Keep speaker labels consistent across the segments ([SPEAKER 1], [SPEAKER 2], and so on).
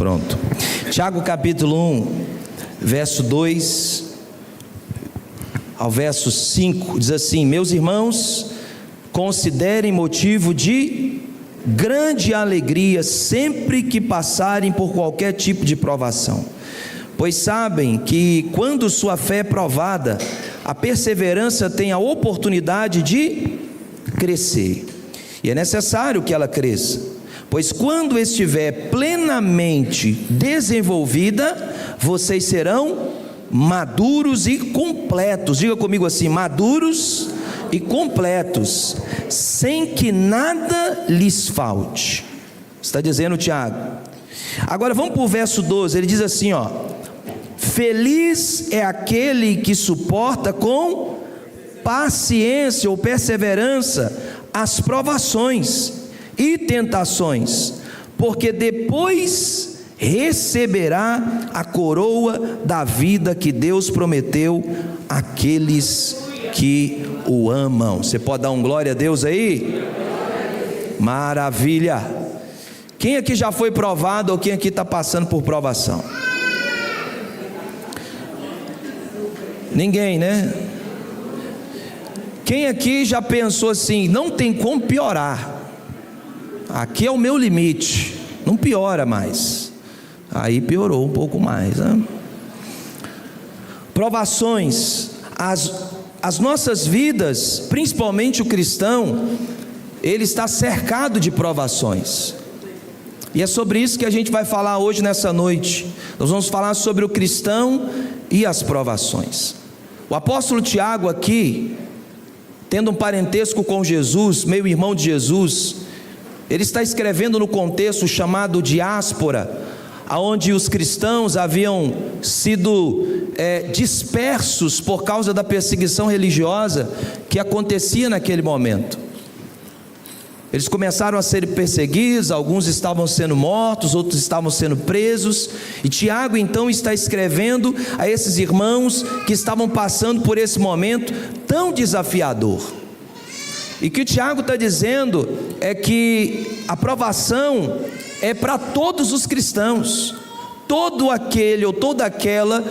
[SPEAKER 1] Pronto. Tiago capítulo 1, verso 2 ao verso 5, diz assim: meus irmãos, considerem motivo de grande alegria sempre que passarem por qualquer tipo de provação, pois sabem que quando sua fé é provada, a perseverança tem a oportunidade de crescer, e é necessário que ela cresça, pois quando estiver plenamente desenvolvida, vocês serão maduros e completos. Diga comigo assim: maduros e completos, sem que nada lhes falte. Está dizendo Tiago. Agora vamos para o verso 12, ele diz assim, ó: feliz é aquele que suporta com paciência ou perseverança as provações e tentações, porque depois receberá a coroa da vida que Deus prometeu àqueles que o amam. Você pode dar um glória a Deus aí? Maravilha. Quem aqui já foi provado ou quem aqui está passando por provação? Ninguém, né? Quem aqui já pensou assim: não tem como piorar, aqui é o meu limite, não piora mais? Aí piorou um pouco mais, né? Provações, as nossas vidas, principalmente o cristão, ele está cercado de provações, e é sobre isso que a gente vai falar hoje nessa noite. Nós vamos falar sobre o cristão e as provações. O apóstolo Tiago aqui, tendo um parentesco com Jesus, meio irmão de Jesus, ele está escrevendo no contexto chamado diáspora, onde os cristãos haviam sido dispersos por causa da perseguição religiosa que acontecia naquele momento. Eles começaram a ser perseguidos, alguns estavam sendo mortos, outros estavam sendo presos, e Tiago então está escrevendo a esses irmãos que estavam passando por esse momento tão desafiador. E o que o Tiago está dizendo é que a provação é para todos os cristãos. Todo aquele ou toda aquela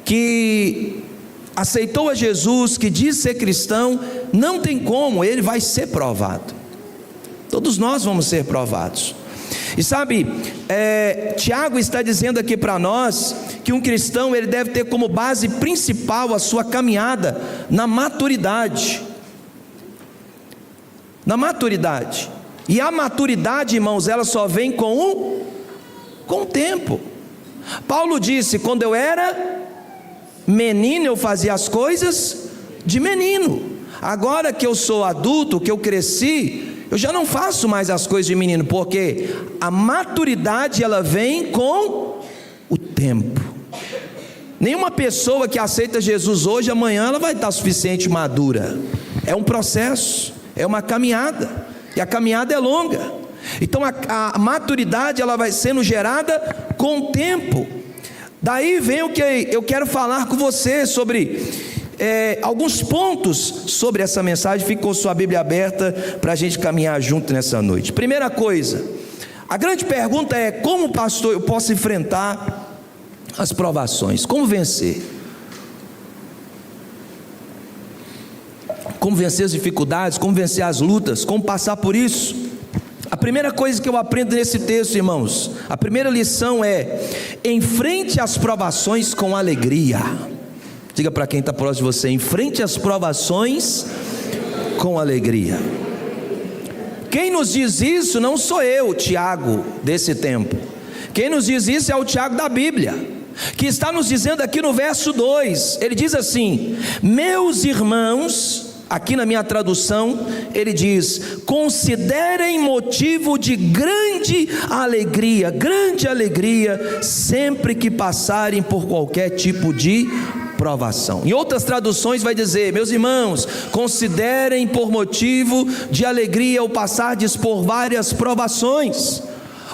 [SPEAKER 1] que aceitou a Jesus, que diz ser cristão, não tem como, ele vai ser provado. Todos nós vamos ser provados. E sabe, Tiago está dizendo aqui para nós que um cristão, ele deve ter como base principal a sua caminhada na maturidade. Na maturidade. E a maturidade, irmãos, ela só vem com o tempo. Paulo disse: quando eu era menino eu fazia as coisas de menino, agora que eu sou adulto, que eu cresci, eu já não faço mais as coisas de menino, porque a maturidade ela vem com o tempo. Nenhuma pessoa que aceita Jesus hoje, amanhã ela vai estar suficiente madura. É um processo, é uma caminhada, e a caminhada é longa. Então a maturidade ela vai sendo gerada com o tempo. Daí vem o que eu quero falar com você sobre alguns pontos sobre essa mensagem. Fique com sua Bíblia aberta para a gente caminhar junto nessa noite. Primeira coisa, a grande pergunta é: como pastor eu posso enfrentar as provações? Como vencer? Como vencer as dificuldades? Como vencer as lutas? Como passar por isso? A primeira coisa que eu aprendo nesse texto, irmãos, a primeira lição é: enfrente as provações com alegria. Diga para quem está próximo de você: enfrente as provações com alegria. Quem nos diz isso não sou eu, Tiago, desse tempo. Quem nos diz isso é o Tiago da Bíblia, que está nos dizendo aqui no verso 2, ele diz assim: meus irmãos, aqui na minha tradução, ele diz: considerem motivo de grande alegria, sempre que passarem por qualquer tipo de provação. Em outras traduções vai dizer: meus irmãos, considerem por motivo de alegria o passardes por várias provações.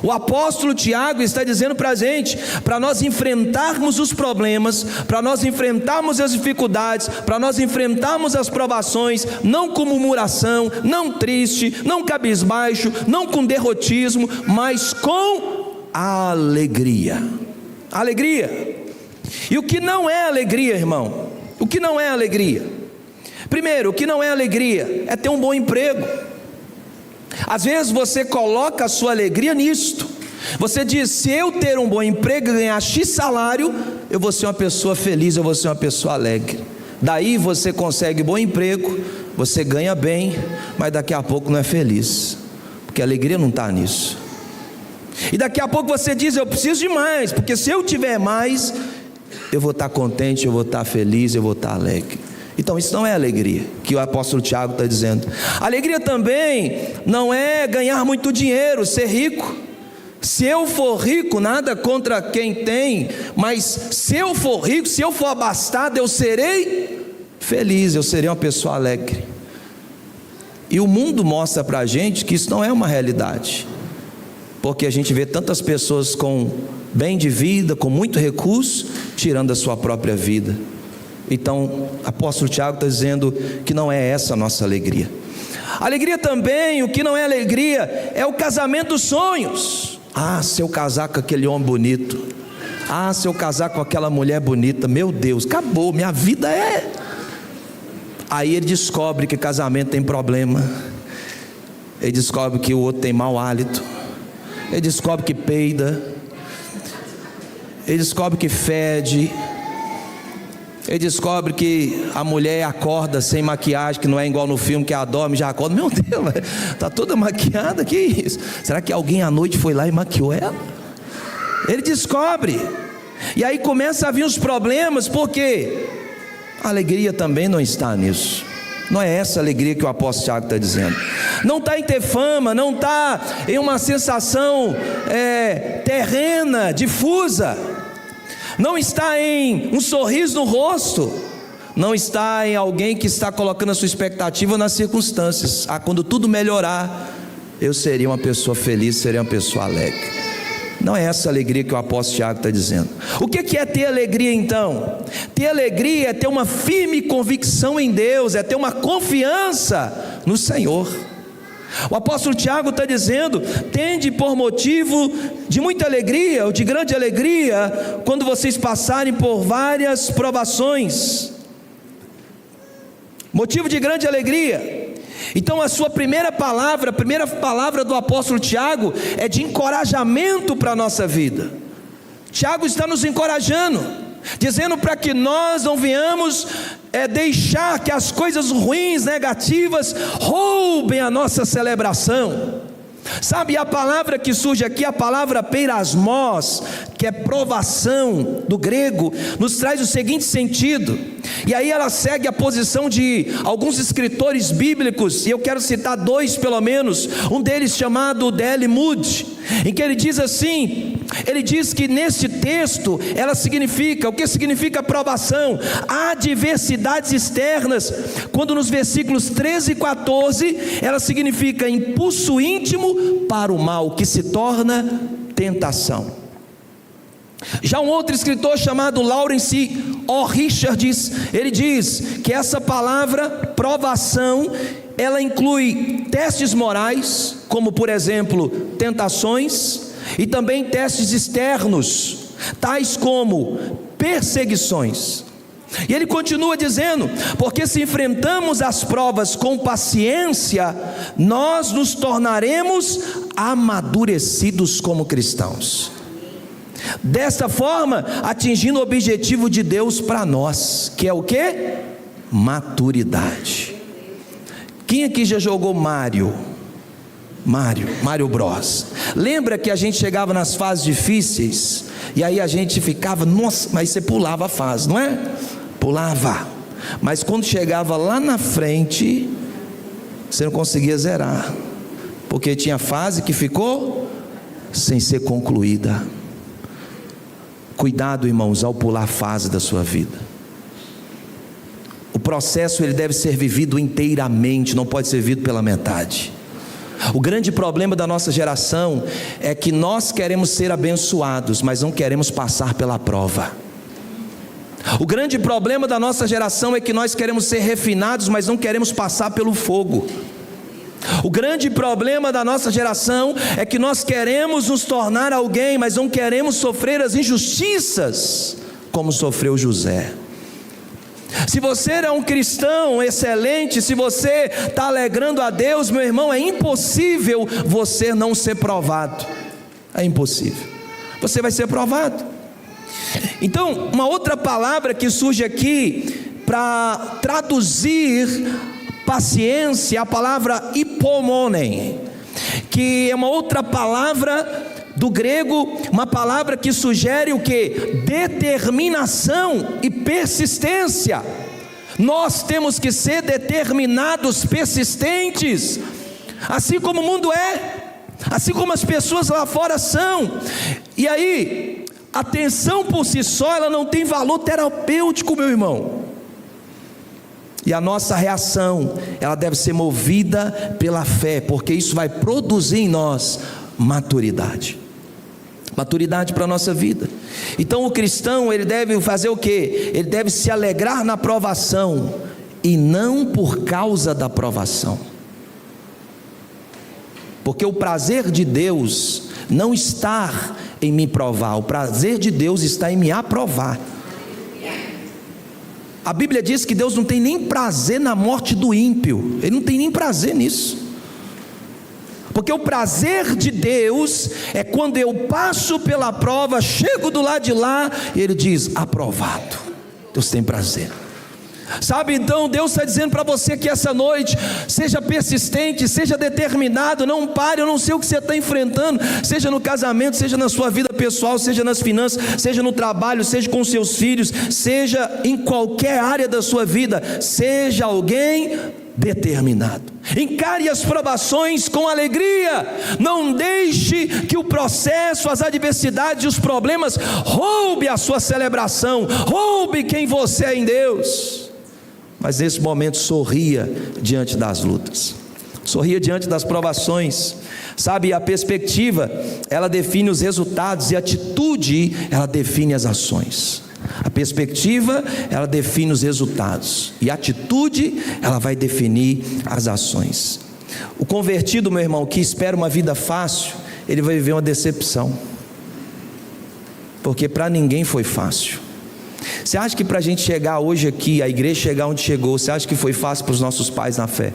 [SPEAKER 1] O apóstolo Tiago está dizendo para a gente, para nós enfrentarmos os problemas, para nós enfrentarmos as dificuldades, para nós enfrentarmos as provações, não com murmuração, não triste, não cabisbaixo, não com derrotismo, mas com alegria. Alegria. E o que não é alegria, irmão? O que não é alegria? Primeiro, o que não é alegria é ter um bom emprego. Às vezes você coloca a sua alegria nisto. Você diz: se eu ter um bom emprego e ganhar X salário, eu vou ser uma pessoa feliz, eu vou ser uma pessoa alegre. Daí você consegue bom emprego, você ganha bem, mas daqui a pouco não é feliz, porque a alegria não está nisso. E daqui a pouco você diz: eu preciso de mais, porque se eu tiver mais, eu vou estar contente, eu vou estar feliz, eu vou estar alegre. Então isso não é alegria, que o apóstolo Tiago está dizendo. Alegria também não é ganhar muito dinheiro, ser rico. Se eu for rico, nada contra quem tem, mas se eu for rico, se eu for abastado, eu serei feliz, eu serei uma pessoa alegre. E o mundo mostra para a gente que isso não é uma realidade, porque a gente vê tantas pessoas com bem de vida, com muito recurso, tirando a sua própria vida. Então, o apóstolo Tiago está dizendo que não é essa a nossa alegria. Alegria também, o que não é alegria, é o casamento dos sonhos. Ah, se eu casar com aquele homem bonito, ah, se eu casar com aquela mulher bonita, meu Deus, acabou, minha vida é... Aí ele descobre que casamento tem problema, ele descobre que o outro tem mau hálito, ele descobre que peida, ele descobre que fede, ele descobre que a mulher acorda sem maquiagem, que não é igual no filme, que ela dorme e já acorda. Meu Deus, está toda maquiada, que isso? Será que alguém à noite foi lá e maquiou ela? Ele descobre, e aí começa a vir os problemas, porque a alegria também não está nisso. Não é essa alegria que o apóstolo Tiago está dizendo. Não está em ter fama, não está em uma sensação terrena, difusa. Não está em um sorriso no rosto, não está em alguém que está colocando a sua expectativa nas circunstâncias. Ah, quando tudo melhorar, eu seria uma pessoa feliz, seria uma pessoa alegre. Não é essa alegria que o apóstolo Tiago está dizendo. O que é ter alegria então? Ter alegria é ter uma firme convicção em Deus, é ter uma confiança no Senhor. O apóstolo Tiago está dizendo: tende por motivo de muita alegria, ou de grande alegria, quando vocês passarem por várias provações. Motivo de grande alegria. Então a sua primeira palavra do apóstolo Tiago é de encorajamento para a nossa vida. Tiago está nos encorajando, dizendo para que nós não venhamos deixar que as coisas ruins, negativas, roubem a nossa celebração. Sabe, a palavra que surge aqui, a palavra peirasmos, que é provação do grego, nos traz o seguinte sentido, e aí ela segue a posição de alguns escritores bíblicos, e eu quero citar dois pelo menos, um deles chamado D.L. Moody, em que ele diz assim, ele diz que neste texto, ela significa, o que significa provação? Adversidades externas, quando nos versículos 13 e 14, ela significa impulso íntimo para o mal, que se torna tentação. Já um outro escritor chamado Lawrence O. Richards, ele diz que essa palavra provação, ela inclui testes morais, como por exemplo tentações, e também testes externos, tais como perseguições. E ele continua dizendo: porque se enfrentamos as provas com paciência, nós nos tornaremos amadurecidos como cristãos, desta forma atingindo o objetivo de Deus para nós, que é o que? Maturidade. Quem aqui já jogou Mario Bros? Lembra que a gente chegava nas fases difíceis, e aí a gente ficava, nossa, mas você pulava a fase, não é? Pulava, mas quando chegava lá na frente, você não conseguia zerar, porque tinha fase que ficou sem ser concluída. Cuidado, irmãos, ao pular a fase da sua vida. O processo ele deve ser vivido inteiramente, não pode ser vivido pela metade. O grande problema da nossa geração é que nós queremos ser abençoados, mas não queremos passar pela prova. O grande problema da nossa geração é que nós queremos ser refinados, mas não queremos passar pelo fogo. O grande problema da nossa geração é que nós queremos nos tornar alguém, mas não queremos sofrer as injustiças como sofreu José. Se você é um cristão excelente, se você está alegrando a Deus, meu irmão, é impossível você não ser provado. É impossível. Você vai ser provado. Então, uma outra palavra que surge aqui para traduzir paciência, a palavra hipomonen, que é uma outra palavra do grego, uma palavra que sugere o que? Determinação e persistência. Nós temos que ser determinados, persistentes, assim como o mundo é, assim como as pessoas lá fora são. E aí, a tensão por si só, ela não tem valor terapêutico, meu irmão. E a nossa reação, ela deve ser movida pela fé, porque isso vai produzir em nós maturidade para a nossa vida. Então o cristão, ele deve fazer o quê? Ele deve se alegrar na provação, e não por causa da provação, porque o prazer de Deus não está em me provar, o prazer de Deus está em me aprovar. A Bíblia diz que Deus não tem nem prazer na morte do ímpio, Ele não tem nem prazer nisso. Porque o prazer de Deus é quando eu passo pela prova, chego do lado de lá, e Ele diz, aprovado. Deus tem prazer. Sabe, então Deus está dizendo para você que essa noite, seja persistente, seja determinado, não pare. Eu não sei o que você está enfrentando, seja no casamento, seja na sua vida pessoal, seja nas finanças, seja no trabalho, seja com seus filhos, seja em qualquer área da sua vida, seja alguém determinado. Encare as provações com alegria. Não deixe que o processo, as adversidades e os problemas roube a sua celebração, roube quem você é em Deus. Mas nesse momento sorria diante das lutas, sorria diante das provações. Sabe, a perspectiva, ela define os resultados, e a atitude, ela define as ações. A perspectiva, ela define os resultados, e a atitude, ela vai definir as ações. O convertido, meu irmão, que espera uma vida fácil, ele vai viver uma decepção, porque para ninguém foi fácil. Você acha que para a gente chegar hoje aqui, a igreja chegar onde chegou, você acha que foi fácil para os nossos pais na fé?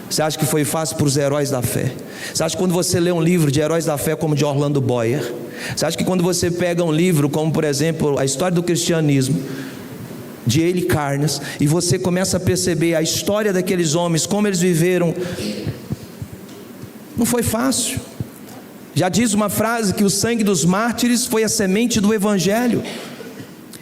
[SPEAKER 1] Você acha que foi fácil para os heróis da fé? Você acha que quando você lê um livro de heróis da fé como de Orlando Boyer, você acha que quando você pega um livro como, por exemplo, a história do cristianismo, de Eli Carnes, e você começa a perceber a história daqueles homens, como eles viveram, não foi fácil. Já diz uma frase que o sangue dos mártires foi a semente do evangelho.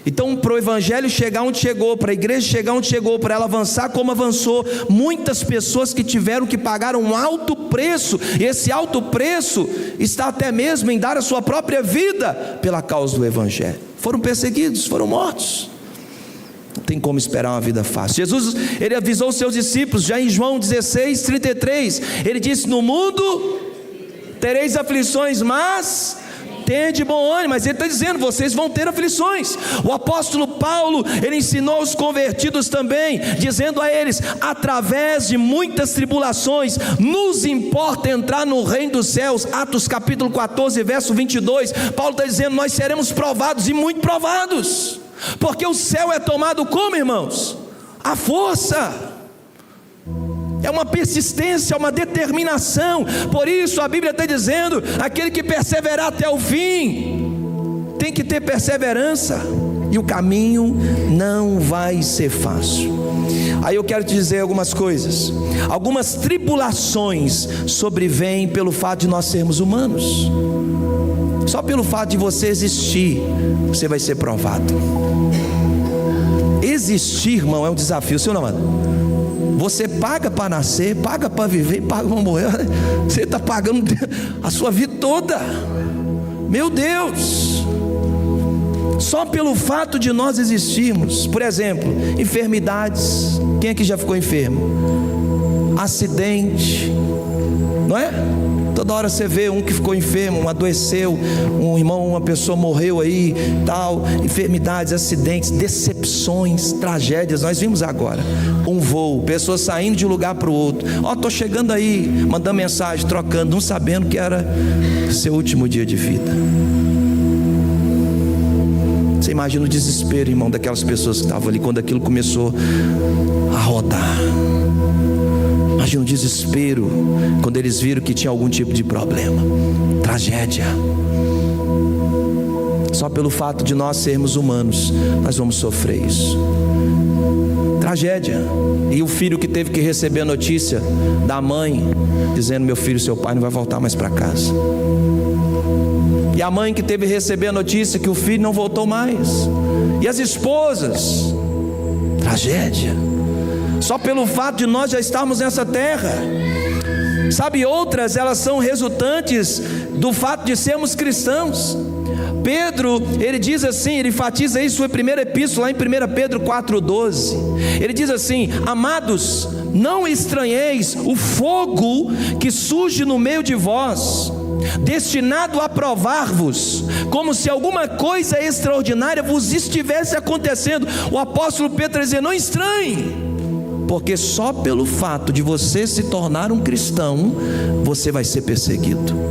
[SPEAKER 1] Então, para o evangelho chegar onde chegou, para a igreja chegar onde chegou, para ela avançar como avançou, muitas pessoas que tiveram que pagar um alto preço, e esse alto preço está até mesmo em dar a sua própria vida pela causa do evangelho. Foram perseguidos, foram mortos. Não tem como esperar uma vida fácil. Jesus, ele avisou os seus discípulos, já em João 16:33, ele disse, no mundo tereis aflições, mas tende bom ânimo. Mas ele está dizendo, vocês vão ter aflições. O apóstolo Paulo, ele ensinou os convertidos também, dizendo a eles, através de muitas tribulações, nos importa entrar no reino dos céus. Atos capítulo 14, verso 22, Paulo está dizendo, nós seremos provados, e muito provados, porque o céu é tomado como, irmãos? A força. É uma persistência, uma determinação. Por isso a Bíblia está dizendo, aquele que perseverar até o fim, tem que ter perseverança, e o caminho não vai ser fácil. Aí eu quero te dizer algumas coisas. Algumas tribulações sobrevêm pelo fato de nós sermos humanos. Só pelo fato de você existir, você vai ser provado. Existir, irmão, é um desafio, sim ou não, mano? Você paga para nascer, paga para viver, paga para morrer. Você está pagando a sua vida toda. Meu Deus! Só pelo fato de nós existirmos. Por exemplo, enfermidades. Quem aqui já ficou enfermo? Acidente, não é? Toda hora você vê um que ficou enfermo, um adoeceu, um irmão, uma pessoa morreu aí, tal, enfermidades, acidentes, decepções, tragédias. Nós vimos agora um voo, pessoas saindo de um lugar para o outro. Tô chegando aí, mandando mensagem, trocando, não sabendo que era seu último dia de vida. Você imagina o desespero, irmão, daquelas pessoas que estavam ali quando aquilo começou a rodar. Imagina o desespero quando eles viram que tinha algum tipo de problema, tragédia. Só pelo fato de nós sermos humanos, nós vamos sofrer isso. Tragédia. E o filho que teve que receber a notícia da mãe, dizendo: meu filho, seu pai não vai voltar mais para casa. E a mãe que teve que receber a notícia que o filho não voltou mais. E as esposas, tragédia. Só pelo fato de nós já estarmos nessa terra. Sabe, outras elas são resultantes do fato de sermos cristãos. Pedro, ele diz assim, ele enfatiza isso em primeira epístola, lá em 1 Pedro 4,12. Ele diz assim: amados, não estranheis o fogo que surge no meio de vós, destinado a provar-vos, como se alguma coisa extraordinária vos estivesse acontecendo. O apóstolo Pedro diz: não estranhe, porque só pelo fato de você se tornar um cristão, você vai ser perseguido.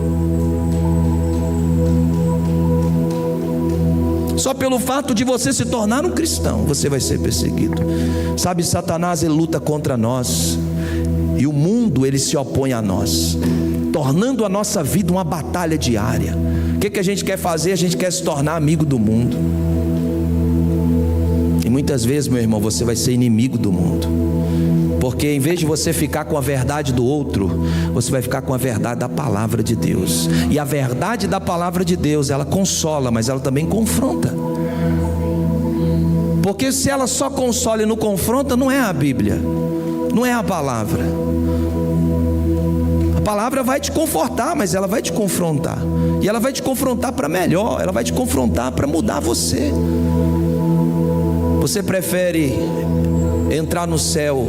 [SPEAKER 1] Só pelo fato de você se tornar um cristão, você vai ser perseguido. Sabe, Satanás, ele luta contra nós, e o mundo, ele se opõe a nós, tornando a nossa vida uma batalha diária. O que a gente quer fazer? A gente quer se tornar amigo do mundo. E muitas vezes, meu irmão, você vai ser inimigo do mundo, porque em vez de você ficar com a verdade do outro, você vai ficar com a verdade da palavra de Deus. E a verdade da palavra de Deus, ela consola, mas ela também confronta. Porque se ela só consola e não confronta, não é a Bíblia, não é a palavra. A palavra vai te confortar, mas ela vai te confrontar. E ela vai te confrontar para melhor, ela vai te confrontar para mudar você. Você prefere entrar no céu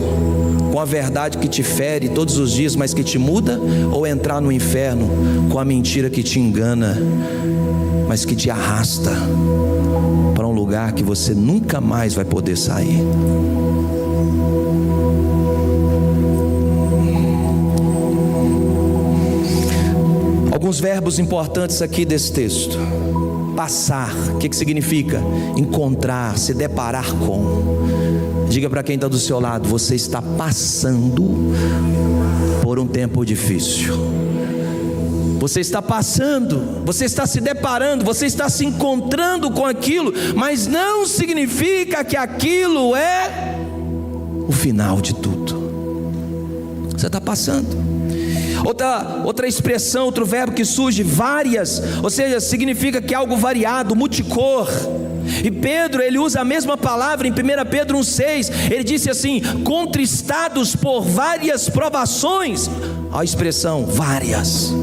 [SPEAKER 1] com a verdade que te fere todos os dias, mas que te muda, ou entrar no inferno com a mentira que te engana, mas que te arrasta para um lugar que você nunca mais vai poder sair? Alguns verbos importantes aqui desse texto. Passar, o que significa? Encontrar, se deparar com. Diga para quem está do seu lado: você está passando por um tempo difícil. Você está passando, você está se deparando, você está se encontrando com aquilo, mas não significa que aquilo é o final de tudo. Você está passando. Outra expressão, outro verbo que surge, várias, ou seja, significa que é algo variado, multicor. E Pedro, ele usa a mesma palavra em 1 Pedro 1,6. Ele disse assim: contristados por várias provações. A expressão várias.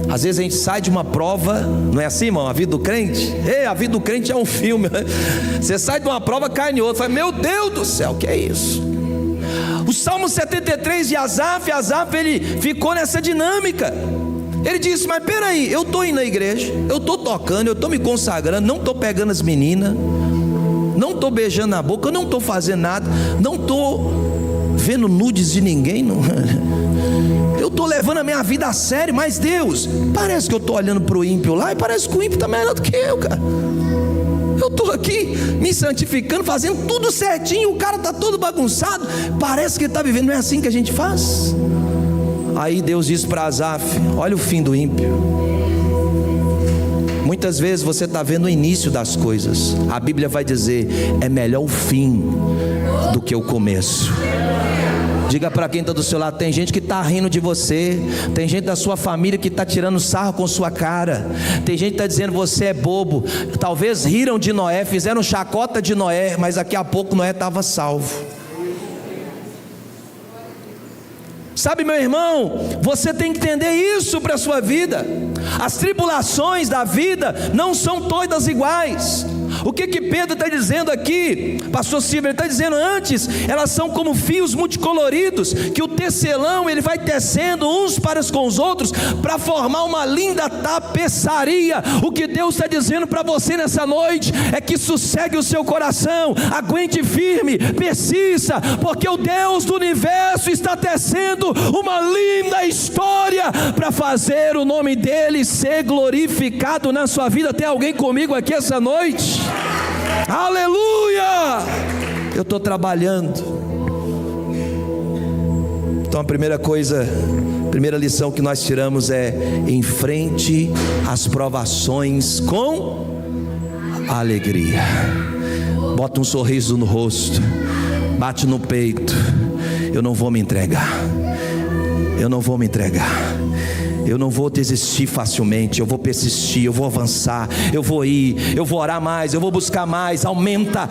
[SPEAKER 1] Às vezes a gente sai de uma prova, não é assim, irmão? A vida do crente? A vida do crente é um filme. Você sai de uma prova, cai em outra. Fala: meu Deus do céu, o que é isso? O Salmo 73 de Asaf, ele ficou nessa dinâmica. Ele disse: mas peraí, eu estou indo na igreja, eu estou tocando, eu estou me consagrando, não estou pegando as meninas, não estou beijando na boca, eu não estou fazendo nada, não estou vendo nudes de ninguém, não. Eu estou levando a minha vida a sério, mas Deus, parece que eu estou olhando para o ímpio lá, e parece que o ímpio está melhor do que eu, cara. Eu estou aqui me santificando, fazendo tudo certinho, o cara está todo bagunçado, parece que ele está vivendo. Não é assim que a gente faz? Aí Deus diz para Asaf: olha o fim do ímpio. Muitas vezes você está vendo o início das coisas. A Bíblia vai dizer: é melhor o fim do que o começo. Diga para quem está do seu lado: tem gente que está rindo de você, tem gente da sua família que está tirando sarro com sua cara, tem gente que está dizendo você é bobo. Talvez riram de Noé, fizeram chacota de Noé, mas daqui a pouco Noé estava salvo. Sabe, meu irmão, você tem que entender isso para a sua vida. As tribulações da vida não são todas iguais. O que Pedro está dizendo aqui, pastor Silvio? Ele está dizendo: antes elas são como fios multicoloridos, que o tecelão ele vai tecendo uns para com os outros, para formar uma linda tapeçaria. O que Deus está dizendo para você nessa noite, é que sossegue o seu coração, aguente firme, persista, porque o Deus do universo está tecendo uma linda história, para fazer o nome dele ser glorificado na sua vida. Tem alguém comigo aqui essa noite? Aleluia! Eu estou trabalhando. Então a primeira lição que nós tiramos é: enfrente as provações com alegria. Bota um sorriso no rosto, bate no peito: eu não vou me entregar, eu não vou me entregar, eu não vou desistir facilmente, eu vou persistir, eu vou avançar, eu vou ir, eu vou orar mais, eu vou buscar mais. Aumenta,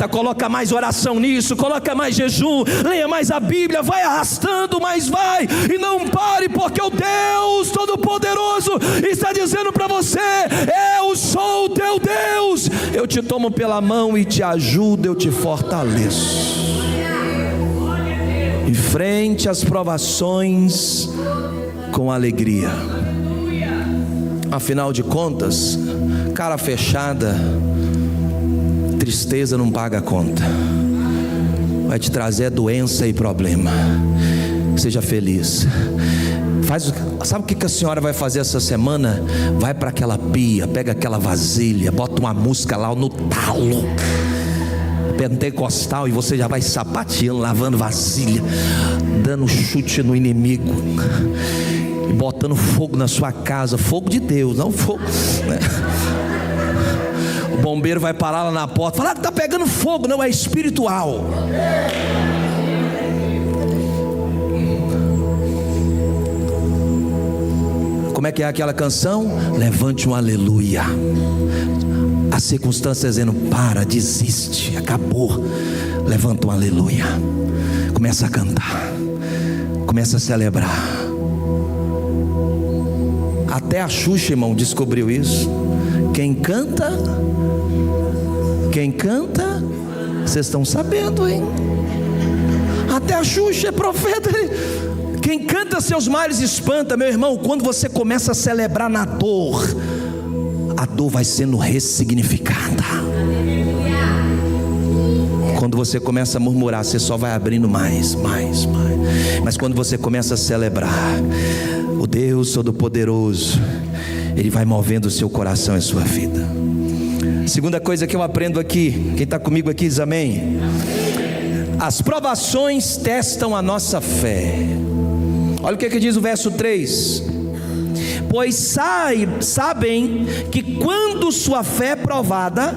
[SPEAKER 1] coloca mais oração nisso, coloca mais jejum, leia mais a Bíblia, vai arrastando, mas vai, e não pare, porque o Deus Todo-Poderoso está dizendo para você: eu sou o teu Deus, eu te tomo pela mão e te ajudo, eu te fortaleço. Enfrente as provações com alegria. Afinal de contas, cara fechada, tristeza não paga a conta, vai te trazer doença e problema. Seja feliz. Sabe o que a senhora vai fazer essa semana? Vai para aquela pia, pega aquela vasilha, bota uma música lá no talo pentecostal, e você já vai sapateando, lavando vasilha, dando chute no inimigo, e botando fogo na sua casa. Fogo de Deus, não fogo, né? O bombeiro vai parar lá na porta, falar que está pegando fogo. Não, é espiritual. Como é que é aquela canção? Levante um aleluia. As circunstâncias dizendo: para, desiste, acabou. Levanta um aleluia. Começa a cantar, começa a celebrar. Até a Xuxa, irmão, descobriu isso. Quem canta, vocês estão sabendo, hein? Até a Xuxa é profeta. Quem canta seus males espanta. Meu irmão, quando você começa a celebrar na dor, a dor vai sendo ressignificada. Quando você começa a murmurar, você só vai abrindo mais. Mas quando você começa a celebrar, o Deus Todo-Poderoso, Ele vai movendo o seu coração e a sua vida. Segunda coisa que eu aprendo aqui, quem está comigo aqui diz amém. As provações testam a nossa fé. Olha o que diz o verso 3: pois sabem que quando sua fé é provada,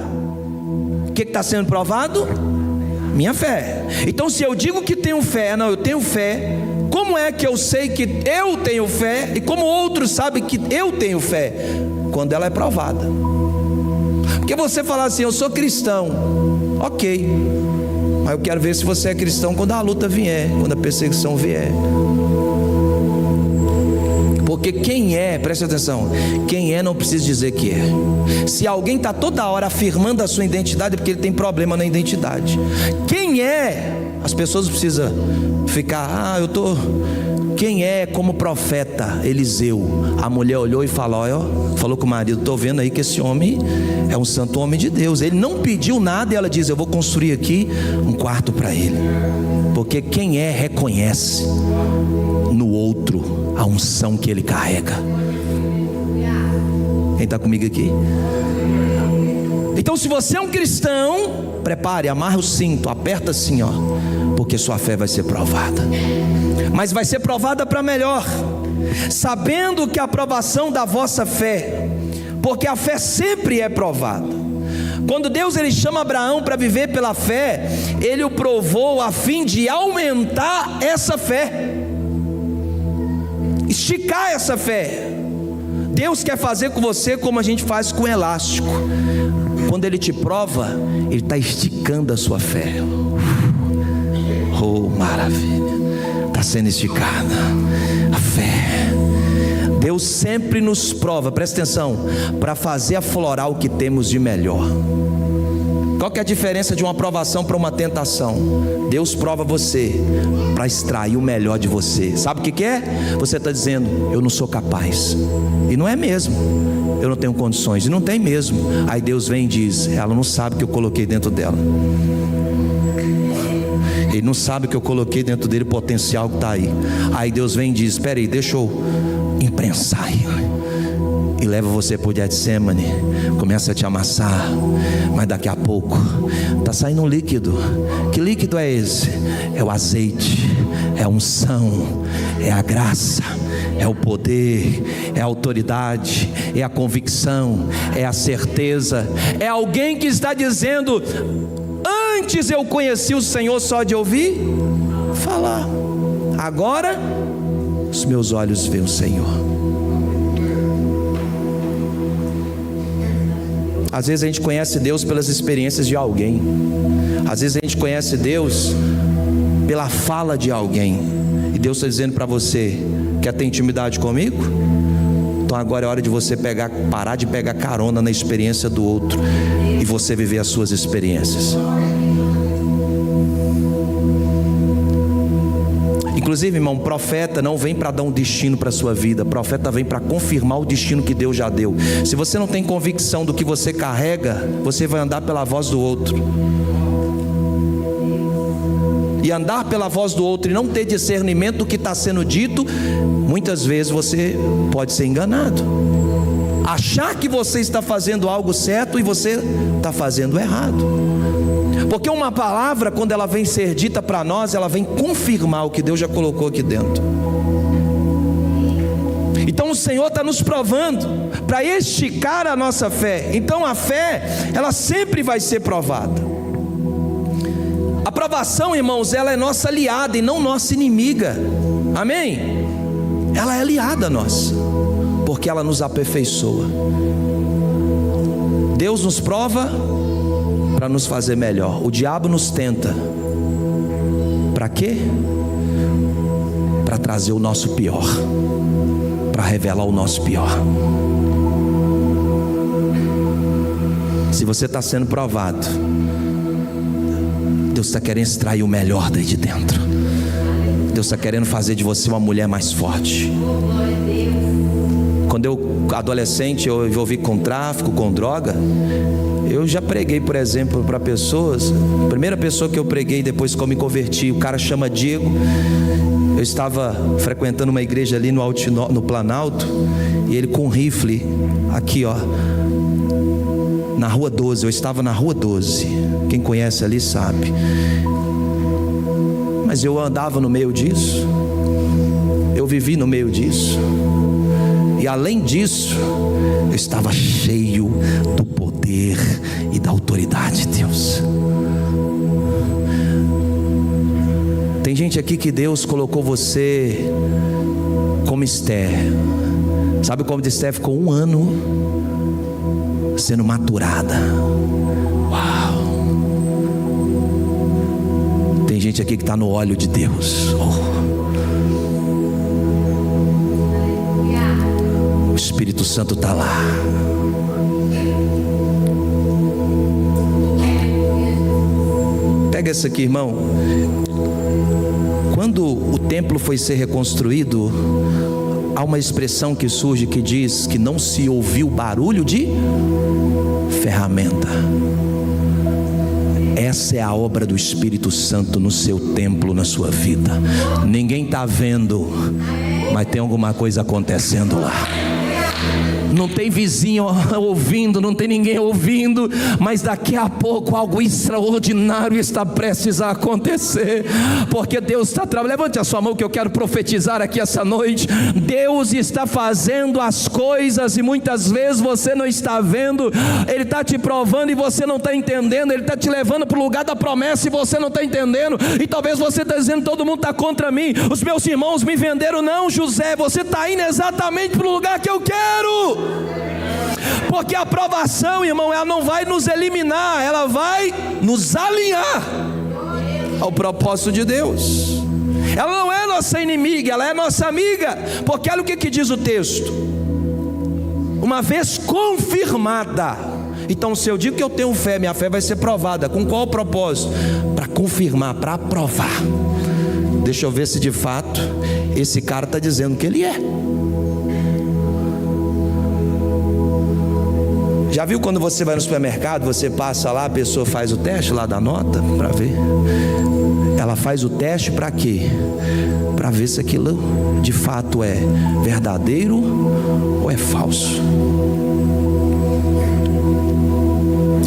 [SPEAKER 1] o que está sendo provado? Minha fé. Então, se eu digo que tenho fé, eu tenho fé, como é que eu sei que eu tenho fé? E como outros sabem que eu tenho fé? Quando ela é provada. Porque você falar assim: eu sou cristão, ok, mas eu quero ver se você é cristão quando a luta vier, quando a perseguição vier. Porque quem é, preste atenção, quem é não precisa dizer que é. Se alguém está toda hora afirmando a sua identidade, é porque ele tem problema na identidade. Quem é, as pessoas precisam ficar: quem é, como profeta Eliseu. A mulher olhou e falou com o marido: estou vendo aí que esse homem é um santo homem de Deus. Ele não pediu nada, e ela diz: eu vou construir aqui um quarto para ele. Porque quem é, reconhece no outro a unção que ele carrega. Quem está comigo aqui? Então, se você é um cristão, prepare, amarra o cinto, aperta assim, porque sua fé vai ser provada. Mas vai ser provada para melhor, sabendo que a provação da vossa fé, porque a fé sempre é provada. Quando Deus ele chama Abraão para viver pela fé, Ele o provou a fim de aumentar essa fé, esticar essa fé. Deus quer fazer com você como a gente faz com elástico. Quando Ele te prova, Ele está esticando a sua fé. Oh, maravilha, está sendo esticada a fé. Deus sempre nos prova, presta atenção, para fazer aflorar o que temos de melhor. Qual que é a diferença de uma provação para uma tentação? Deus prova você para extrair o melhor de você. Sabe o que é? Você está dizendo, eu não sou capaz. E não é mesmo. Eu não tenho condições. E não tem mesmo. Aí Deus vem e diz, ela não sabe o que eu coloquei dentro dela. Ele não sabe o que eu coloquei dentro dele, o potencial que está aí. Aí Deus vem e diz, espera aí, deixa eu imprensar aí. E leva você para o Getsemane, começa a te amassar, mas daqui a pouco está saindo um líquido. Que líquido é esse? É o azeite, é a unção, é a graça, é o poder, é a autoridade, é a convicção, é a certeza. É alguém que está dizendo, antes eu conheci o Senhor só de ouvir falar, agora os meus olhos veem o Senhor. Às vezes a gente conhece Deus pelas experiências de alguém. Às vezes a gente conhece Deus pela fala de alguém. E Deus está dizendo para você, quer ter intimidade comigo? Então agora é hora de você parar de pegar carona na experiência do outro e você viver as suas experiências. Inclusive, irmão, profeta não vem para dar um destino para a sua vida. Profeta vem para confirmar o destino que Deus já deu. Se você não tem convicção do que você carrega, você vai andar pela voz do outro. E andar pela voz do outro e não ter discernimento do que está sendo dito, muitas vezes você pode ser enganado. Achar que você está fazendo algo certo e você está fazendo errado. Porque uma palavra, quando ela vem ser dita para nós, ela vem confirmar o que Deus já colocou aqui dentro. Então o Senhor está nos provando para esticar a nossa fé. Então a fé, ela sempre vai ser provada. A provação, irmãos, ela é nossa aliada e não nossa inimiga. Amém? Ela é aliada nossa, porque ela nos aperfeiçoa. Deus nos prova para nos fazer melhor. O diabo nos tenta. Para quê? Para trazer o nosso pior, para revelar o nosso pior. Se você está sendo provado, Deus está querendo extrair o melhor daí de dentro. Deus está querendo fazer de você uma mulher mais forte. Quando eu adolescente eu envolvi com tráfico, com droga, eu já preguei, por exemplo, para pessoas. A primeira pessoa que eu preguei depois que eu me converti, o cara chama Diego. Eu estava frequentando uma igreja ali no Planalto, e ele com um rifle aqui, ó, na rua 12. Eu estava na rua 12. Quem conhece ali sabe. Mas eu andava no meio disso, eu vivi no meio disso, e além disso, eu estava cheio do poder e da autoridade de Deus. Tem gente aqui que Deus colocou você como Esther. Sabe como Esther ficou 1 ano sendo maturada? Uau! Tem gente aqui que está no óleo de Deus. O Espírito Santo está lá. Pega essa aqui, irmão. Quando o templo foi ser reconstruído, há uma expressão que surge que diz que não se ouviu barulho de ferramenta. Essa é a obra do Espírito Santo no seu templo, na sua vida. Ninguém está vendo, mas tem alguma coisa acontecendo lá. Não tem vizinho ouvindo, não tem ninguém ouvindo, mas daqui a pouco algo extraordinário está prestes a acontecer, porque Deus está trabalhando. Levante a sua mão que eu quero profetizar aqui essa noite. Deus está fazendo as coisas e muitas vezes você não está vendo. Ele está te provando e você não está entendendo. Ele está te levando para o lugar da promessa e você não está entendendo. E talvez você está dizendo, todo mundo está contra mim, os meus irmãos me venderam. Não, José, você está indo exatamente para o lugar que eu quero. Porque a aprovação, irmão, ela não vai nos eliminar, ela vai nos alinhar ao propósito de Deus. Ela não é nossa inimiga, ela é nossa amiga. Porque olha o que diz o texto: uma vez confirmada. Então, se eu digo que eu tenho fé, minha fé vai ser provada. Com qual propósito? Para confirmar, para aprovar. Deixa eu ver se de fato esse cara está dizendo que ele é. Já viu quando você vai no supermercado, você passa lá, a pessoa faz o teste lá da nota para ver? Ela faz o teste para quê? Para ver se aquilo de fato é verdadeiro ou é falso.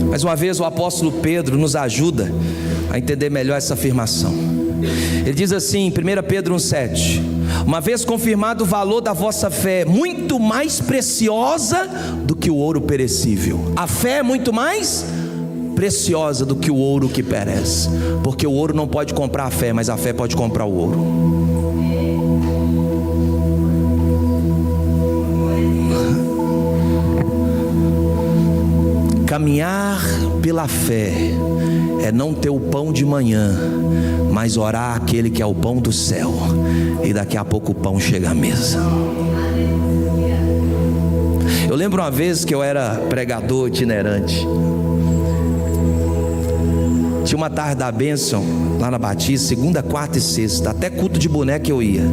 [SPEAKER 1] Mais uma vez o apóstolo Pedro nos ajuda a entender melhor essa afirmação. Ele diz assim em 1 Pedro 1,7: uma vez confirmado o valor da vossa fé, muito mais preciosa do que o ouro perecível. A fé é muito mais preciosa do que o ouro que perece, porque o ouro não pode comprar a fé, mas a fé pode comprar o ouro. Caminhar pela fé é não ter o pão de manhã, mas orar aquele que é o pão do céu, e daqui a pouco o pão chega à mesa. Eu lembro uma vez que eu era pregador itinerante. Tinha uma tarde da bênção lá na Batista, segunda, quarta e sexta, até culto de boneca eu ia.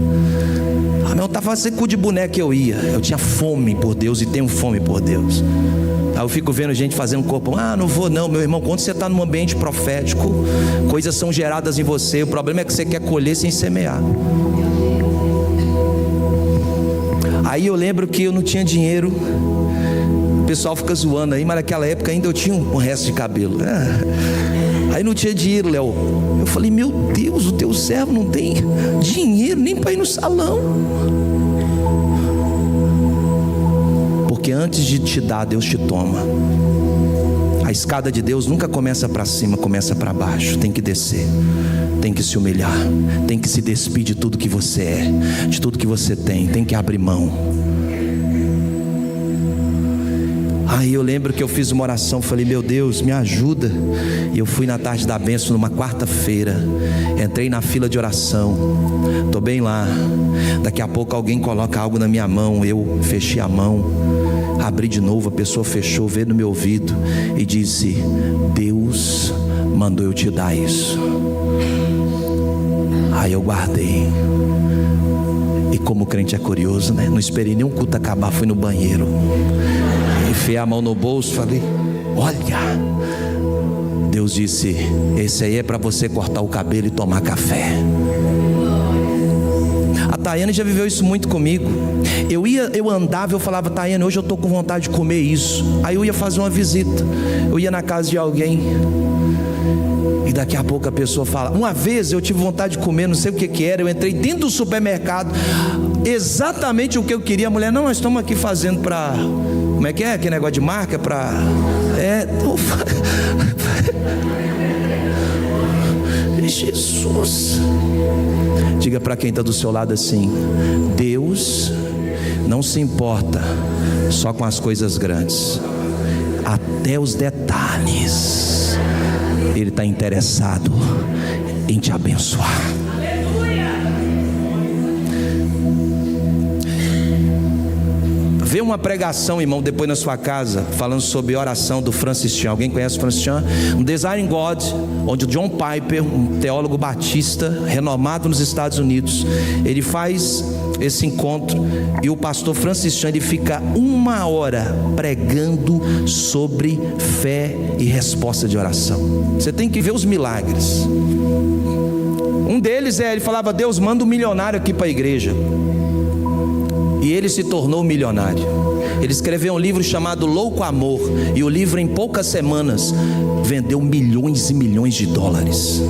[SPEAKER 1] Eu estava fazendo culto de boneca eu ia. Eu tinha fome por Deus e tenho fome por Deus. Aí eu fico vendo gente fazendo corpo. Não vou não, meu irmão. Quando você está num ambiente profético, coisas são geradas em você. O problema é que você quer colher sem semear. Aí eu lembro que eu não tinha dinheiro. O pessoal fica zoando aí, mas naquela época ainda eu tinha um resto de cabelo. Aí não tinha dinheiro, Léo. Eu falei: meu Deus, o teu servo não tem dinheiro nem para ir no salão. Porque antes de te dar, Deus te toma. A escada de Deus nunca começa para cima, começa para baixo. Tem que descer, tem que se humilhar, tem que se despir de tudo que você é, de tudo que você tem que abrir mão. Aí eu lembro que eu fiz uma oração, falei: meu Deus, me ajuda. E eu fui na tarde da bênção, numa quarta-feira. Entrei na fila de oração. Estou bem lá. Daqui a pouco alguém coloca algo na minha mão. Eu fechei a mão, abri de novo, a pessoa fechou, veio no meu ouvido e disse: Deus mandou eu te dar isso. Aí eu guardei. E como o crente é curioso, né? Não esperei nem um culto acabar, fui no banheiro, enfiei a mão no bolso, falei: olha. Deus disse: esse aí é para você cortar o cabelo e tomar café. A Tayane já viveu isso muito comigo. Eu andava, eu falava: Tayane, hoje eu estou com vontade de comer isso. Aí eu ia fazer uma visita, eu ia na casa de alguém, e daqui a pouco a pessoa fala. Uma vez eu tive vontade de comer, não sei o que era. Eu entrei dentro do supermercado, exatamente o que eu queria. A mulher: não, nós estamos aqui fazendo para... Como é que é? Que negócio de marca? Para... Jesus. Diga para quem está do seu lado assim: Deus não se importa só com as coisas grandes, até os detalhes Ele está interessado em te abençoar. Vê uma pregação, irmão, depois na sua casa, falando sobre oração do Francis Chan. Alguém conhece o Francis Chan? Um Design God, onde o John Piper, um teólogo batista renomado nos Estados Unidos, ele faz esse encontro, e o pastor Francis Chan, ele fica 1 hora pregando sobre fé e resposta de oração. Você tem que ver os milagres. Um deles ele falava: Deus, manda um milionário aqui para a igreja. E ele se tornou milionário. Ele escreveu um livro chamado Louco Amor, e o livro, em poucas semanas, vendeu milhões e milhões de dólares.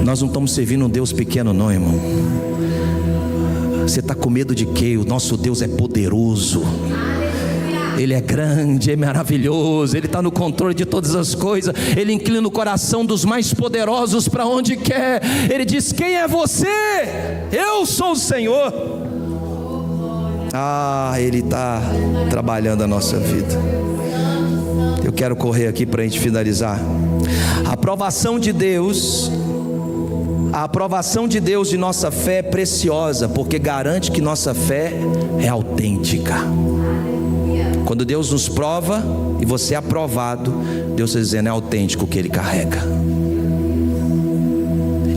[SPEAKER 1] Nós não estamos servindo um Deus pequeno não, irmão. Você está com medo de quê? O nosso Deus é poderoso. Ele é grande, é maravilhoso, Ele está no controle de todas as coisas. Ele inclina o coração dos mais poderosos para onde quer. Ele diz: quem é você? Eu sou o Senhor. Ele está trabalhando a nossa vida. Eu quero correr aqui para a gente finalizar. A aprovação de Deus de nossa fé é preciosa, porque garante que nossa fé é autêntica. Quando Deus nos prova e você é aprovado, Deus está dizendo, é autêntico o que Ele carrega.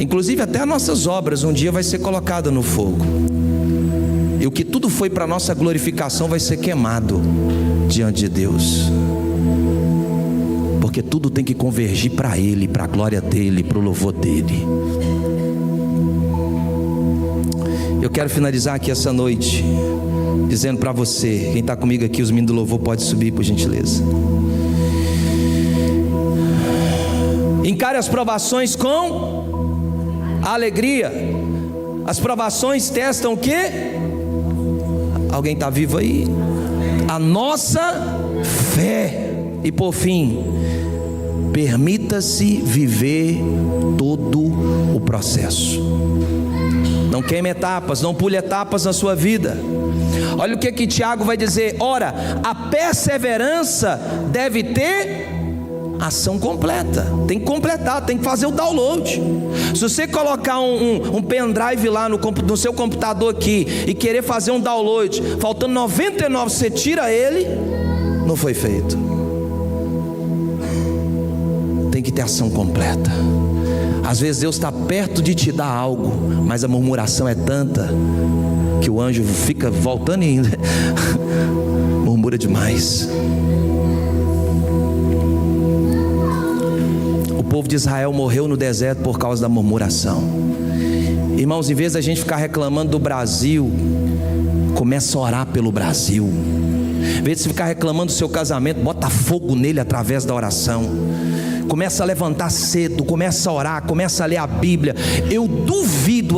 [SPEAKER 1] Inclusive até as nossas obras um dia vai ser colocada no fogo, e o que tudo foi para nossa glorificação vai ser queimado diante de Deus, porque tudo tem que convergir para Ele, para a glória dEle, para o louvor dEle. Eu quero finalizar aqui essa noite dizendo para você, quem está comigo aqui, os meninos do louvor, pode subir por gentileza. Encare as provações com alegria. As provações testam o quê? Alguém está vivo aí? A nossa fé. E por fim, permita-se viver todo o processo. Não queime etapas, não pule etapas na sua vida. Olha o que Tiago vai dizer. Ora, a perseverança deve ter ação completa. Tem que completar, tem que fazer o download. Se você colocar um pendrive lá no seu computador aqui e querer fazer um download, faltando 99, você tira ele, não foi feito. Tem que ter ação completa. Às vezes Deus está perto de te dar algo, mas a murmuração é tanta que o anjo fica voltando e indo, murmura demais. O povo de Israel morreu no deserto por causa da murmuração. Irmãos, em vez da gente ficar reclamando do Brasil, começa a orar pelo Brasil. Em vez de você ficar reclamando do seu casamento, bota fogo nele através da oração. Começa a levantar cedo, começa a orar, começa a ler a Bíblia. Eu duvido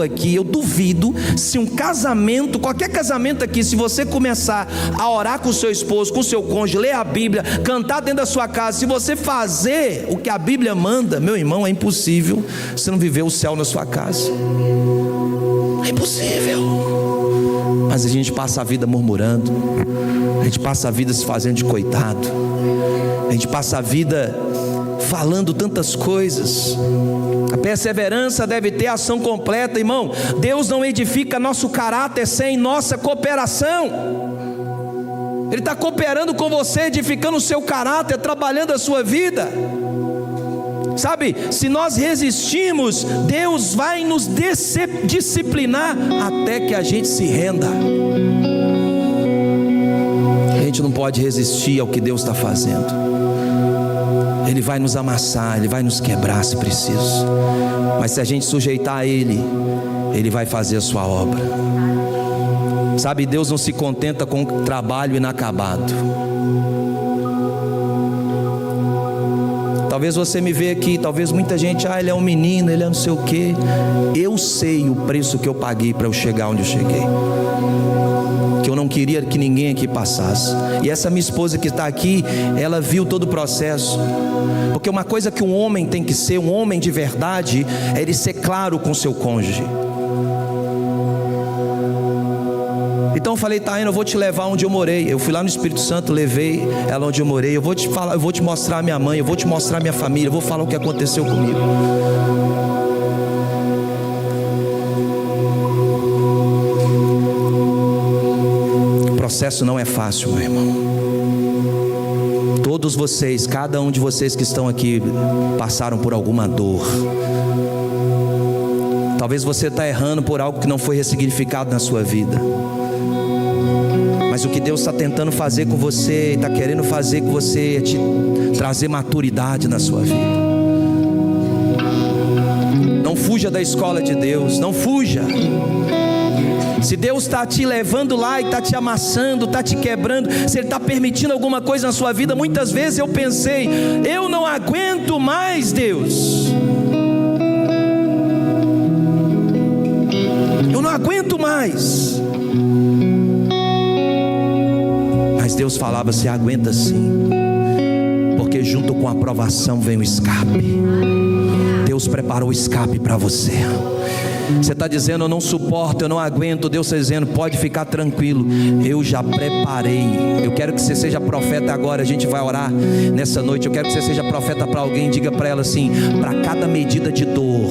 [SPEAKER 1] se um casamento, qualquer casamento aqui, se você começar a orar com o seu esposo, com o seu cônjuge, ler a Bíblia, cantar dentro da sua casa, se você fazer o que a Bíblia manda, meu irmão, é impossível você não viver o céu na sua casa. É impossível. Mas a gente passa a vida murmurando, a gente passa a vida se fazendo de coitado, a gente passa a vida falando tantas coisas. A perseverança deve ter ação completa, irmão. Deus não edifica nosso caráter sem nossa cooperação. Ele está cooperando com você, edificando o seu caráter, trabalhando a sua vida. Sabe, se nós resistimos, Deus vai nos disciplinar até que a gente se renda. A gente não pode resistir ao que Deus está fazendo. Ele vai nos amassar, Ele vai nos quebrar se preciso. Mas se a gente sujeitar a Ele, Ele vai fazer a sua obra. Sabe, Deus não se contenta com um trabalho inacabado. Talvez você me vê aqui, talvez muita gente, ele é um menino, ele é não sei o quê. Eu sei o preço que eu paguei para eu chegar onde eu cheguei. Que eu não queria que ninguém aqui passasse. E essa minha esposa que está aqui, ela viu todo o processo. Porque uma coisa que um homem tem que ser, um homem de verdade, é ele ser claro com seu cônjuge. Então eu falei, Taina, eu vou te levar onde eu morei. Eu fui lá no Espírito Santo, levei ela onde eu morei. Eu vou te falar, eu vou te mostrar a minha mãe, eu vou te mostrar a minha família, eu vou falar o que aconteceu comigo. O processo não é fácil, meu irmão. Todos vocês, cada um de vocês que estão aqui, passaram por alguma dor. Talvez você está errando por algo que não foi ressignificado na sua vida. Mas o que Deus está tentando fazer com você, está querendo fazer com você, é te trazer maturidade na sua vida. Não fuja da escola de Deus, não fuja. Se Deus está te levando lá e está te amassando, está te quebrando, se Ele está permitindo alguma coisa na sua vida, muitas vezes eu pensei, eu não aguento mais, Deus. Eu não aguento mais. Mas Deus falava, você aguenta sim, porque junto com a aprovação vem o escape. Deus preparou o escape para você. Você está dizendo: eu não suporto, eu não aguento. Deus está dizendo: pode ficar tranquilo, eu já preparei. Eu quero que você seja profeta agora. A gente vai orar nessa noite. Eu quero que você seja profeta para alguém. Diga para ela assim: para cada medida de dor,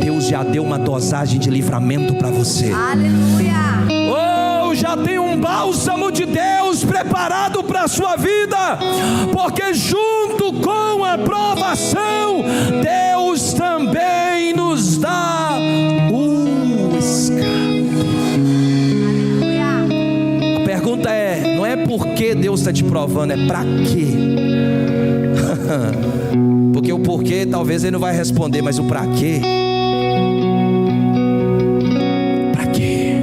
[SPEAKER 1] Deus já deu uma dosagem de livramento para você.
[SPEAKER 2] Aleluia.
[SPEAKER 1] Oh, já tem um bálsamo de Deus preparado para a sua vida, porque junto com a provação, Deus também nos dá o escape. A pergunta é: não é porque Deus está te provando, é para quê? Porque o porquê talvez Ele não vai responder, mas o para quê? Para quê?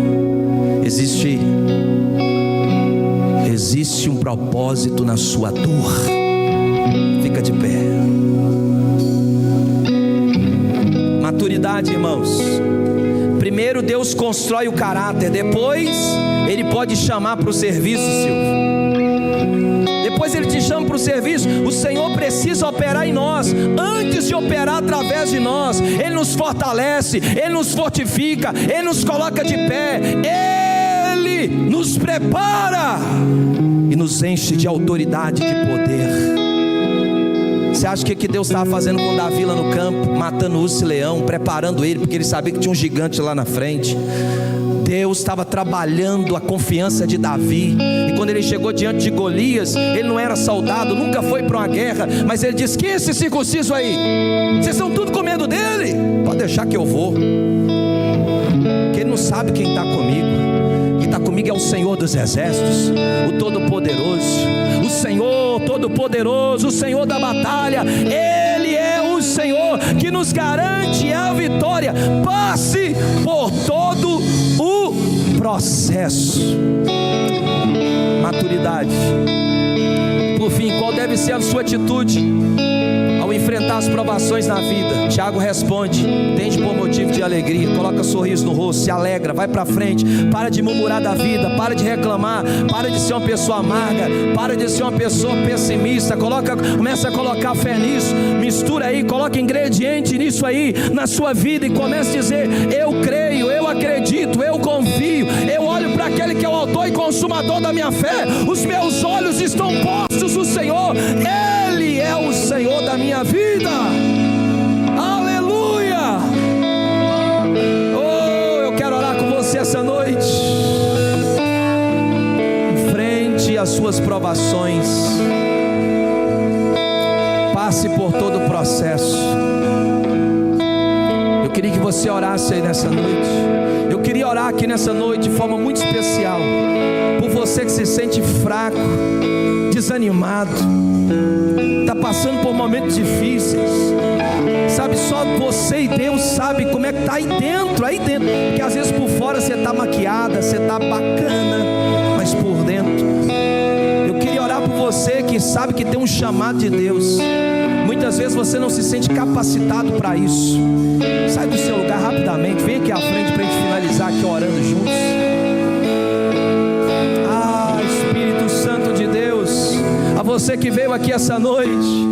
[SPEAKER 1] Existe um propósito na sua dor. Fica de pé. Maturidade, irmãos. Primeiro Deus constrói o caráter, depois Ele pode chamar para o serviço, Silvio. Depois Ele te chama para o serviço. O Senhor precisa operar em nós. Antes de operar através de nós, Ele nos fortalece, Ele nos fortifica, Ele nos coloca de pé, Ele nos prepara e nos enche de autoridade, de poder. Você acha que Deus estava fazendo com Davi lá no campo, matando o urso e leão, preparando ele, porque ele sabia que tinha um gigante lá na frente? Deus estava trabalhando a confiança de Davi. E quando ele chegou diante de Golias, ele não era soldado, nunca foi para uma guerra, mas ele disse: quem é esse circunciso aí? Vocês estão tudo com medo dele? Pode deixar que eu vou, porque ele não sabe quem está comigo. Quem está comigo é o Senhor dos Exércitos, o Todo-Poderoso, o Senhor Todo-Poderoso, o Senhor da batalha. Ele é o Senhor que nos garante a vitória. Passe por todo o processo. Maturidade. Por fim, qual deve ser a sua atitude ao enfrentar as provações na vida? Tiago responde: tende por motivo de alegria. Coloca sorriso no rosto, se alegra, vai para frente. Para de murmurar da vida, para de reclamar, para de ser uma pessoa amarga, para de ser uma pessoa pessimista. Começa a colocar fé nisso, mistura aí, coloca ingrediente nisso aí na sua vida e começa a dizer: eu creio, eu acredito, eu confio, eu olho para aquele que é o autor e consumador da minha fé. Os meus olhos estão postos no Senhor, Ele é o Senhor da minha vida. Aleluia. Oh, eu quero orar com você essa noite. Enfrente as suas provações, passe por todo o processo. Eu queria que você orasse aí nessa noite. Eu queria orar aqui nessa noite de forma muito especial por você que se sente fraco, desanimado, está passando por momentos difíceis. Sabe, só você e Deus sabe como é que está aí dentro. Porque às vezes por fora você está maquiada, você está bacana, mas por dentro. Eu queria orar por você que sabe que tem um chamado de Deus. Muitas vezes você não se sente capacitado para isso. Sai do seu lugar rapidamente, vem aqui à frente para a gente finalizar aqui orando juntos. Ah, Espírito Santo de Deus, a você que veio aqui essa noite,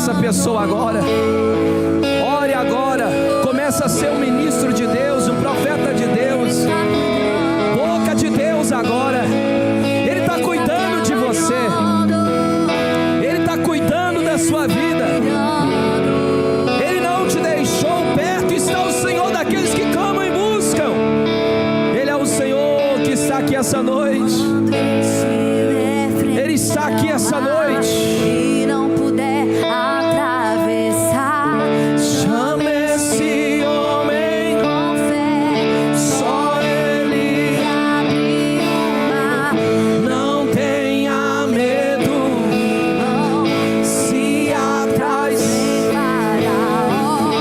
[SPEAKER 1] essa pessoa agora. Ore agora. Começa a ser um ministro de Deus, um profeta de Deus, boca de Deus agora. Ele está cuidando de você. Ele está cuidando da sua vida. Ele não te deixou. Perto está o Senhor daqueles que clamam e buscam. Ele é o Senhor que está aqui essa noite. Ele está aqui essa noite.
[SPEAKER 2] E não puder atravessar,
[SPEAKER 1] Chama esse homem
[SPEAKER 2] com fé,
[SPEAKER 1] só Ele.
[SPEAKER 2] abre o mar,
[SPEAKER 1] Não tenha medo.
[SPEAKER 2] não
[SPEAKER 1] Se atrás,
[SPEAKER 2] Faraó.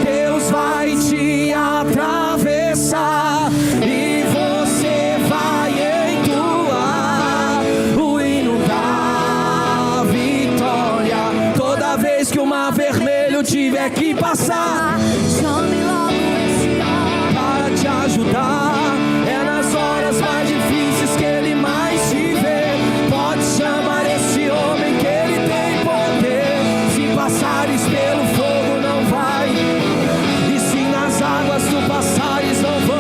[SPEAKER 1] Deus vai te atravessar e você vai entoar o hino da vitória. Toda vez que o mar vermelho tiver que passar
[SPEAKER 2] Chame logo esse homem,
[SPEAKER 1] para te ajudar, é nas horas mais difíceis que Ele mais te vê. Pode chamar esse homem que Ele tem poder. Se passares pelo fogo não vai, e se nas águas tu passares não vão.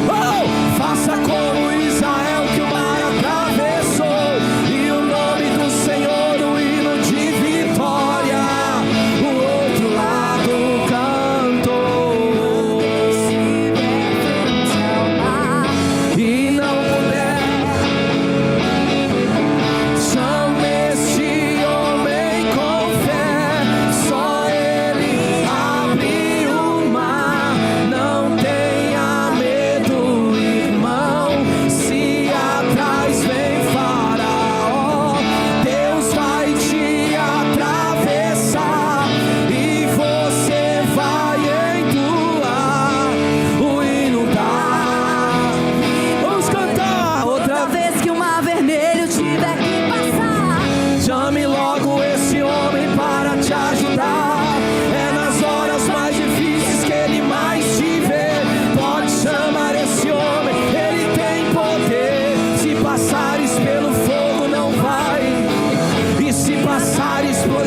[SPEAKER 1] Oh! Faça como Israel que o mar atravessou, e o nome do Senhor o hino de vitória. O outro lado cantou,
[SPEAKER 2] frente ao mar,
[SPEAKER 1] e não puder. Chame este homem com fé, só Ele abre o mar. Não tenha medo, irmão, se atrás vem Faraó. Deus vai te atravessar e você vai entoar o hino da. Vamos cantar outra
[SPEAKER 2] toda
[SPEAKER 1] vez.
[SPEAKER 2] vez que o mar vermelho tiver que passar,
[SPEAKER 1] Chame logo esse homem para te ajudar. É nas horas mais difíceis que Ele mais te vê. Pode chamar esse homem, Ele tem poder. Se passares pelo fogo não vai, e se passares por...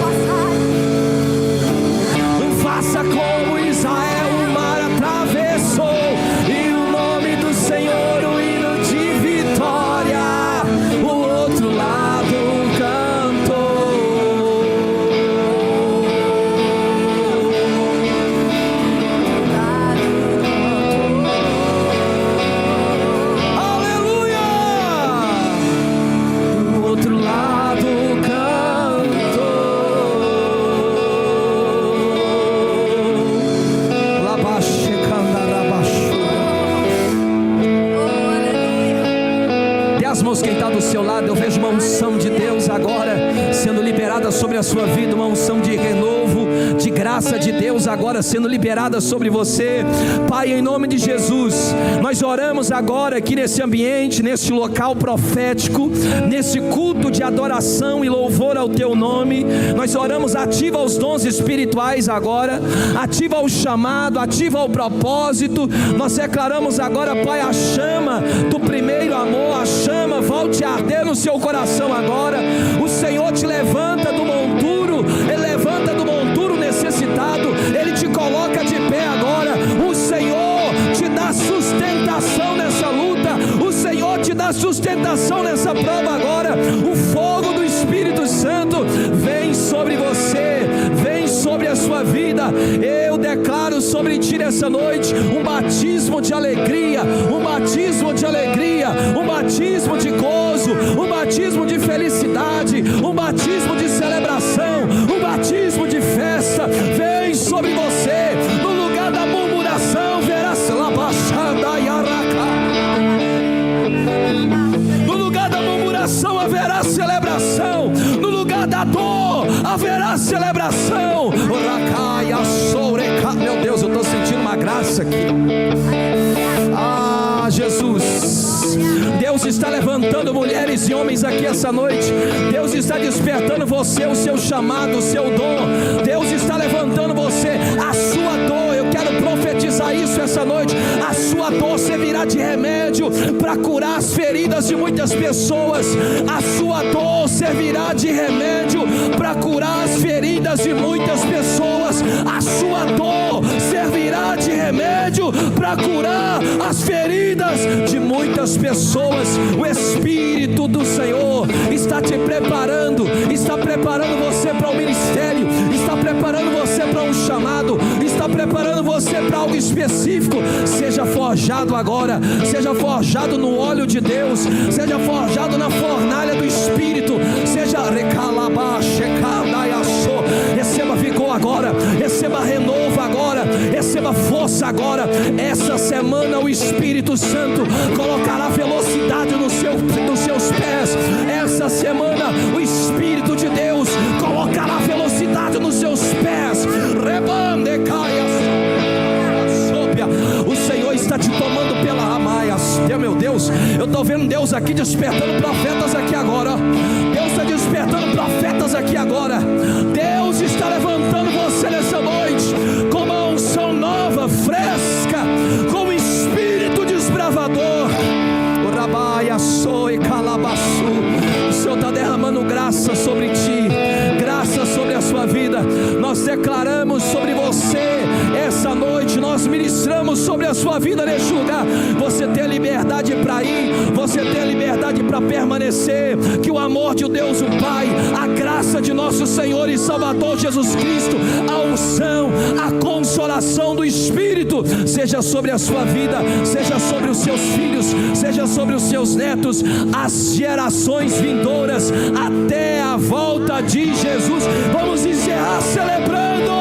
[SPEAKER 1] Faça como Israel, o mar atravessou, e o nome do Senhor o hino de vitória. O outro lado cantou. Aleluia! Do outro lado cantou. Labaxe candarabaxu.
[SPEAKER 2] oh, aleluia.
[SPEAKER 1] Dê as mãos quem está do seu lado. Eu vejo uma unção de Deus agora sendo liberada sobre a sua vida, uma unção de renovo, de graça de Deus agora sendo liberada sobre você. Pai, em nome de Jesus, nós oramos agora aqui nesse ambiente, nesse local profético, nesse culto de adoração e louvor ao Teu nome. Nós oramos, ativa os dons espirituais agora, ativa o chamado, ativa o propósito. Nós declaramos agora, Pai, a chama do primeiro amor, a chama volte a arder no seu coração agora. O Senhor te levanta do monturo, Ele levanta do monturo necessitado, Ele te coloca de pé agora. O Senhor te dá sustentação nessa luta, o Senhor te dá sustentação nessa prova agora. O fogo do Espírito Santo vem sobre você, vem sobre a sua vida. Eu declaro sobre ti nessa noite um batismo de alegria, um batismo de alegria, um batismo de gozo, um batismo de felicidade, um batismo de celebração, um batismo de festa. Vem sobre você. No lugar da murmuração verás labachada e araca. No lugar da murmuração haverá celebração. No lugar da dor haverá celebração. Meu Deus, eu estou sentindo uma graça aqui. Ah, Jesus, Deus está levantando mulheres e homens aqui essa noite. Deus está despertando você, o seu chamado, o seu dom. Deus está levantando você, a sua dor. Eu quero profetizar isso essa noite. A sua dor servirá de remédio para curar as feridas de muitas pessoas. A sua dor servirá de remédio para curar as feridas de remédio para curar as feridas de muitas pessoas. O Espírito do Senhor está te preparando, está preparando você para o ministério, está preparando você para um chamado, está preparando você para algo específico. Seja forjado agora, seja forjado no óleo de Deus, seja forjado na fornalha do Espírito, seja receba vigor agora, receba renovo agora, receba força agora. Essa semana o Espírito Santo colocará velocidade nos seus pés. Essa semana o Espírito de Deus colocará velocidade nos seus pés. Rebande caias. O Senhor está te tomando pela ramaias. Meu Deus, eu estou vendo Deus aqui despertando profetas aqui agora. Deus está despertando profetas aqui agora. Deus está levantando você nessa noite com uma unção nova, fresca, com um espírito desbravador. O rabaia soe calabaçu. O Senhor está derramando graça sobre ti, graça sobre a sua vida. Nós declaramos sobre você essa noite, nós ministramos sobre a sua vida neste lugar. Você tem liberdade para ir, você tem liberdade para permanecer. Que o amor de Deus o Pai, a graça de nosso Senhor e Salvador Jesus Cristo, a unção, a consolação do Espírito seja sobre a sua vida, seja sobre os seus filhos, seja sobre os seus netos, as gerações vindouras, até a volta de Jesus. Vamos encerrar celebrando.